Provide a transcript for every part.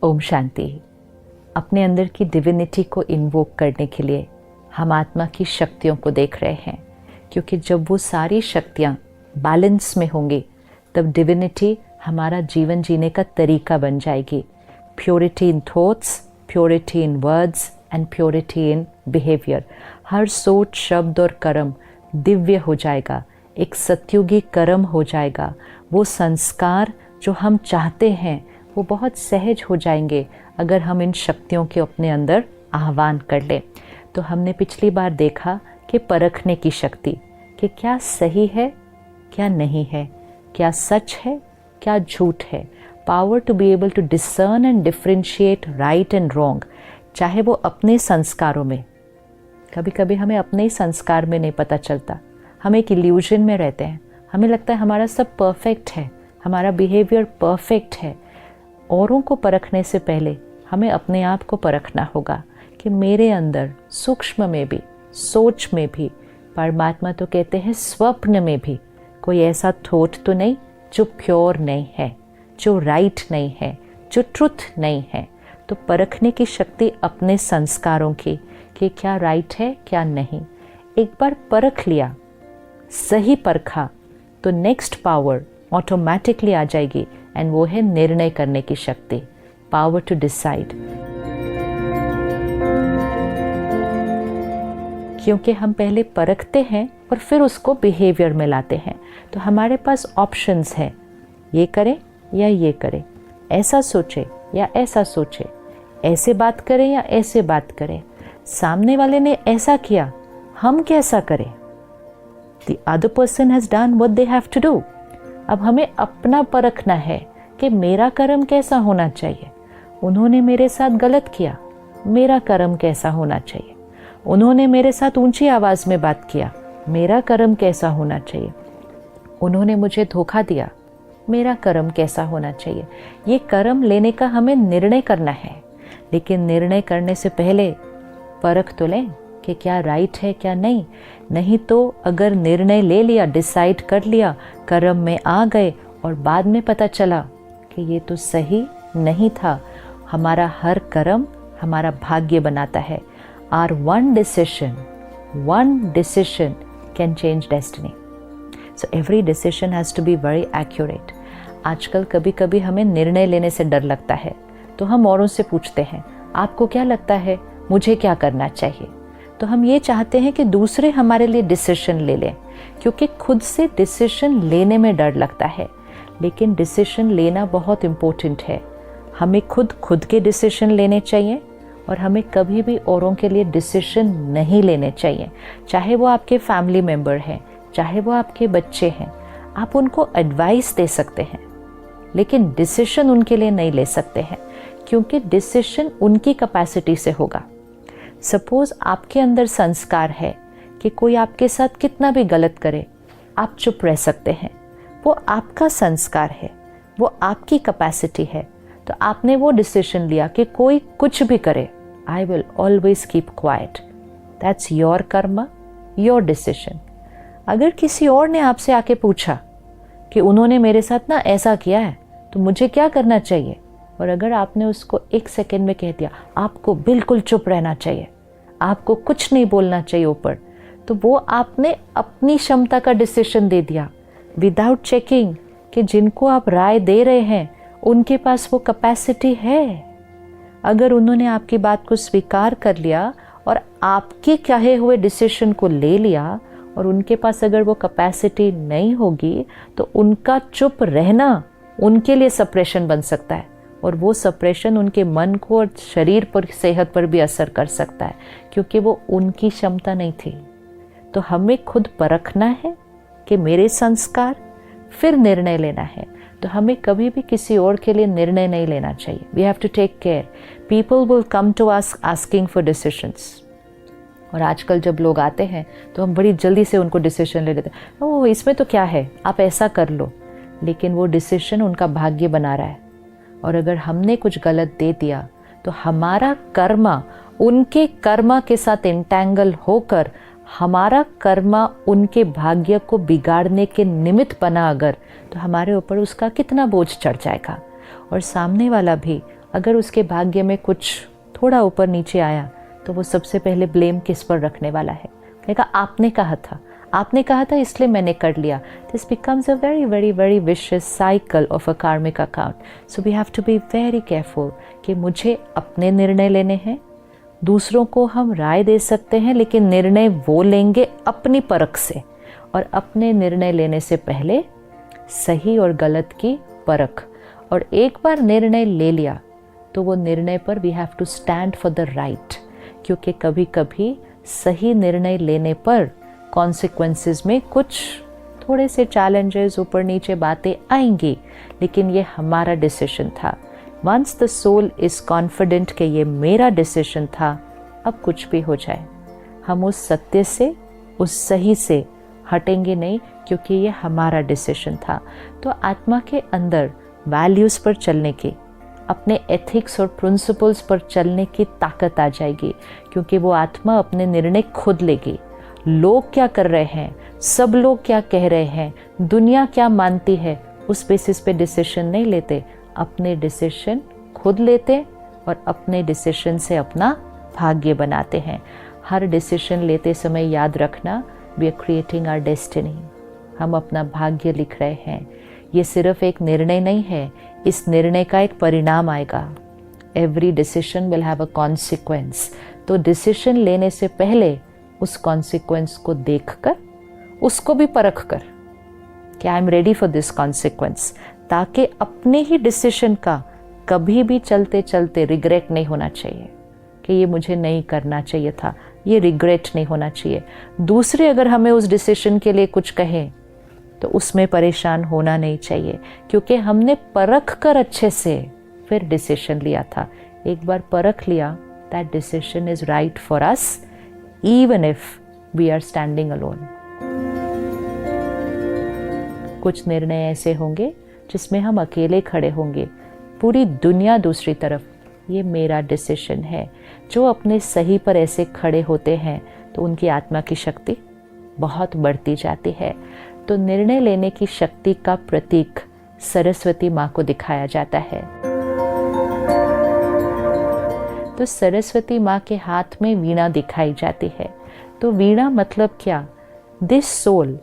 ओम शांति। अपने अंदर की डिविनिटी को इन्वोक करने के लिए हम आत्मा की शक्तियों को देख रहे हैं, क्योंकि जब वो सारी शक्तियाँ बैलेंस में होंगी तब डिविनिटी हमारा जीवन जीने का तरीका बन जाएगी। Purity in thoughts, purity in words and purity in behaviour. हर सोच, शब्द और कर्म दिव्य हो जाएगा, एक सत्युगी कर्म हो जाएगा। वो संस्कार जो हम चाहते हैं वो बहुत सहज हो जाएंगे अगर हम इन शक्तियों के अपने अंदर आह्वान कर लें। तो हमने पिछली बार देखा कि परखने की शक्ति, कि क्या सही है क्या नहीं है, क्या सच है क्या झूठ है। Power to be able to discern and differentiate right and wrong. चाहे वो अपने संस्कारों में, कभी कभी हमें अपने ही संस्कार में नहीं पता चलता, हम एक इल्यूजन में रहते हैं, हमें लगता है हमारा सब परफेक्ट है, हमारा बिहेवियर परफेक्ट है। औरों को परखने से पहले हमें अपने आप को परखना होगा कि मेरे अंदर सूक्ष्म में भी, सोच में भी, परमात्मा तो कहते हैं स्वप्न में भी कोई ऐसा थॉट तो नहीं जो प्योर नहीं है, जो राइट नहीं है, जो ट्रुथ नहीं है। तो परखने की शक्ति अपने संस्कारों की, कि क्या राइट है क्या नहीं। एक बार परख लिया, सही परखा, तो नेक्स्ट पावर ऑटोमेटिकली आ जाएगी, एंड वो है निर्णय करने की शक्ति, पावर टू डिसाइड। क्योंकि हम पहले परखते हैं और फिर उसको बिहेवियर में लाते हैं, तो हमारे पास ऑप्शंस हैं, ये करें या ये करें, ऐसा सोचे या ऐसा सोचे, ऐसे बात करें या ऐसे बात करें, सामने वाले ने ऐसा किया, हम कैसा करें। The other person has done what they have to do. अब हमें अपना परखना है कि मेरा कर्म कैसा होना चाहिए। उन्होंने मेरे साथ गलत किया, मेरा कर्म कैसा होना चाहिए। उन्होंने मेरे साथ ऊंची आवाज़ में बात किया, मेरा कर्म कैसा होना चाहिए। उन्होंने मुझे धोखा दिया, मेरा कर्म कैसा होना चाहिए। ये कर्म लेने का हमें निर्णय करना है, लेकिन निर्णय करने से पहले परख तो लें कि क्या राइट है क्या नहीं। नहीं तो अगर निर्णय ले लिया, डिसाइड कर लिया, कर्म में आ गए और बाद में पता चला कि ये तो सही नहीं था। हमारा हर कर्म हमारा भाग्य बनाता है। Our one decision can change destiny. So every decision has to be very accurate. आजकल कभी कभी हमें निर्णय लेने से डर लगता है, तो हम औरों से पूछते हैं, आपको क्या लगता है मुझे क्या करना चाहिए। तो हम ये चाहते हैं कि दूसरे हमारे लिए डिसीजन ले लें, क्योंकि खुद से डिसीजन लेने में डर लगता है। लेकिन डिसीजन लेना बहुत इम्पोर्टेंट है। हमें खुद के डिसीजन लेने चाहिए और हमें कभी भी औरों के लिए डिसीजन नहीं लेने चाहिए। चाहे वो आपके फैमिली मेम्बर हैं, चाहे वो आपके बच्चे हैं, आप उनको एडवाइस दे सकते हैं, लेकिन डिसीजन उनके लिए नहीं ले सकते हैं, क्योंकि डिसीजन उनकी कैपेसिटी से होगा। सपोज आपके अंदर संस्कार है कि कोई आपके साथ कितना भी गलत करे आप चुप रह सकते हैं, वो आपका संस्कार है, वो आपकी कैपेसिटी है। तो आपने वो डिसीजन लिया कि कोई कुछ भी करे, I will always keep quiet. That's your Karma, your decision. अगर किसी और ने आपसे आके पूछा कि उन्होंने मेरे साथ ना ऐसा किया है तो मुझे क्या करना चाहिए, और अगर आपने उसको एक सेकेंड में कह दिया आपको बिल्कुल चुप रहना चाहिए, आपको कुछ नहीं बोलना चाहिए ऊपर, तो वो आपने अपनी क्षमता का डिसीजन दे दिया विदाउट चेकिंग कि जिनको आप राय दे रहे हैं उनके पास वो कैपेसिटी है। अगर उन्होंने आपकी बात को स्वीकार कर लिया और आपके कहे हुए डिसीजन को ले लिया, और उनके पास अगर वो कैपेसिटी नहीं होगी तो उनका चुप रहना उनके लिए सप्रेशन बन सकता है, और वो सप्रेशन उनके मन को और शरीर पर, सेहत पर भी असर कर सकता है, क्योंकि वो उनकी क्षमता नहीं थी। तो हमें खुद परखना है कि मेरे संस्कार, फिर निर्णय लेना है। तो हमें कभी भी किसी और के लिए निर्णय नहीं लेना चाहिए। We have to take care. People will come to us asking for decisions, और आजकल जब लोग आते हैं तो हम बड़ी जल्दी से उनको डिसीजन ले लेते हैं। ओह इसमें तो क्या है, आप ऐसा कर लो, लेकिन वो डिसीजन उनका भाग्य बना रहा है। और अगर हमने कुछ गलत दे दिया तो हमारा कर्मा उनके कर्मा के साथ इंटैंगल होकर हमारा कर्मा उनके भाग्य को बिगाड़ने के निमित्त बना अगर, तो हमारे ऊपर उसका कितना बोझ चढ़ जाएगा। और सामने वाला भी अगर उसके भाग्य में कुछ थोड़ा ऊपर नीचे आया तो वो सबसे पहले ब्लेम किस पर रखने वाला है? कहेगा आपने कहा था इसलिए मैंने कर लिया। This becomes a very very very vicious cycle of a karmic account. So we have to be very careful कि मुझे अपने निर्णय लेने हैं। दूसरों को हम राय दे सकते हैं, लेकिन निर्णय वो लेंगे अपनी परख से, और अपने निर्णय लेने से पहले सही और गलत की परख। और एक बार निर्णय ले लिया तो वो निर्णय पर we have to stand for the right, क्योंकि कभी कभी सही निर्णय लेने पर कॉन्सिक्वेंसेस में कुछ थोड़े से चैलेंजेस, ऊपर नीचे बातें आएंगी, लेकिन ये हमारा डिसीजन था। Once the soul is confident कि ये मेरा डिसीजन था, अब कुछ भी हो जाए हम उस सत्य से, उस सही से हटेंगे नहीं, क्योंकि ये हमारा डिसीजन था। तो आत्मा के अंदर वैल्यूज़ पर चलने की, अपने एथिक्स और प्रिंसिपल्स पर चलने की ताकत आ जाएगी, क्योंकि वो आत्मा अपने निर्णय खुद लेगी। लोग क्या कर रहे हैं, सब लोग क्या कह रहे हैं, दुनिया क्या मानती है, उस बेसिस पे डिसीजन नहीं लेते। अपने डिसीजन खुद लेते और अपने डिसीजन से अपना भाग्य बनाते हैं। हर डिसीजन लेते समय याद रखना, we are creating our destiny. हम अपना भाग्य लिख रहे हैं। ये सिर्फ एक निर्णय नहीं है, इस निर्णय का एक परिणाम आएगा। Every decision will have a consequence. तो डिसीजन लेने से पहले उस कॉन्सिक्वेंस को देखकर, उसको भी परख कर कि I am ready for this consequence, ताकि अपने ही डिसीजन का कभी भी चलते चलते रिग्रेट नहीं होना चाहिए कि ये मुझे नहीं करना चाहिए था, ये रिग्रेट नहीं होना चाहिए। दूसरे अगर हमें उस डिसीजन के लिए कुछ कहें तो उसमें परेशान होना नहीं चाहिए, क्योंकि हमने परख कर अच्छे से फिर डिसीजन लिया था। एक बार परख लिया, that decision is right for us even if we are standing alone. कुछ निर्णय ऐसे होंगे जिसमें हम अकेले खड़े होंगे, पूरी दुनिया दूसरी तरफ। ये मेरा डिसीजन है। जो अपने सही पर ऐसे खड़े होते हैं तो उनकी आत्मा की शक्ति बहुत बढ़ती जाती है। तो निर्णय लेने की शक्ति का प्रतीक सरस्वती माँ को दिखाया जाता है। तो सरस्वती माँ के हाथ में वीणा दिखाई जाती है। तो वीणा मतलब क्या? This soul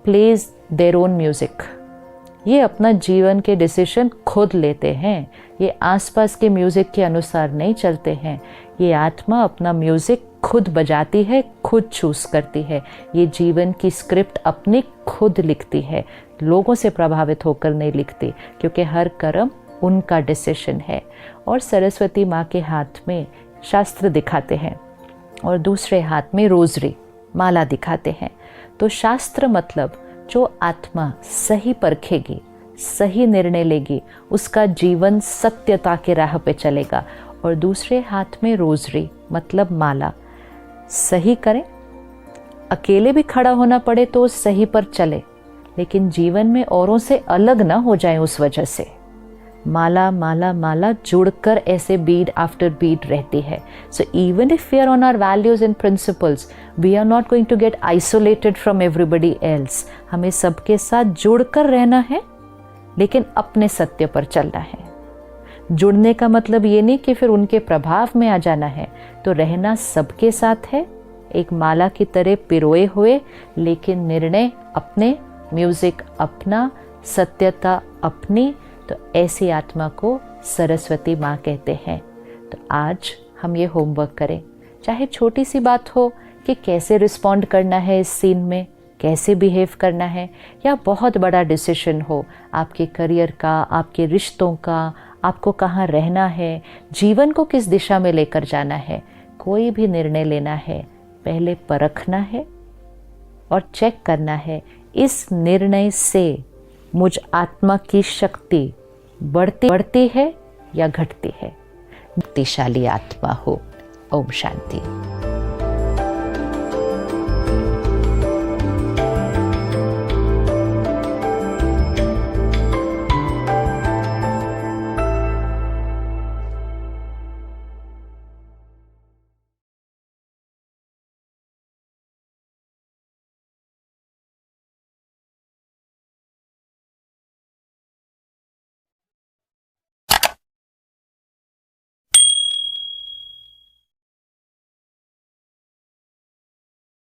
plays their own music. ये अपना जीवन के डिसीजन खुद लेते हैं। ये आसपास के म्यूजिक के अनुसार नहीं चलते हैं। ये आत्मा अपना म्यूजिक खुद बजाती है, खुद चूज करती है। ये जीवन की स्क्रिप्ट अपनी खुद लिखती है, लोगों से प्रभावित होकर नहीं लिखती, क्योंकि हर कर्म उनका डिसीजन है। और सरस्वती माँ के हाथ में शास्त्र दिखाते हैं और दूसरे हाथ में रोजरी, माला दिखाते हैं। तो शास्त्र मतलब जो आत्मा सही परखेगी, सही निर्णय लेगी, उसका जीवन सत्यता के राह पे चलेगा। और दूसरे हाथ में रोजरी मतलब माला। सही करें, अकेले भी खड़ा होना पड़े तो सही पर चले, लेकिन जीवन में औरों से अलग ना हो जाए उस वजह से। माला माला माला जुड़कर ऐसे बीट आफ्टर बीट रहती है। So even if we are on our values and principles, we are not going to get isolated from everybody else. हमें सबके साथ जुड़कर रहना है, लेकिन अपने सत्य पर चलना है। जुड़ने का मतलब ये नहीं कि फिर उनके प्रभाव में आ जाना है। तो रहना सबके साथ है, एक माला की तरह पिरोए हुए, लेकिन निर्णय अपने, म्यूजिक अपना, सत्यता अपनी। तो ऐसी आत्मा को सरस्वती माँ कहते हैं। तो आज हम ये होमवर्क करें, चाहे छोटी सी बात हो कि कैसे रिस्पॉन्ड करना है इस सीन में, कैसे बिहेव करना है, या बहुत बड़ा डिसीजन हो आपके करियर का, आपके रिश्तों का, आपको कहाँ रहना है, जीवन को किस दिशा में लेकर जाना है। कोई भी निर्णय लेना है, पहले परखना है और चेक करना है इस निर्णय से मुझ आत्मा की शक्ति बढ़ती है या घटती है। शक्तिशाली आत्मा हो। ओम शांति।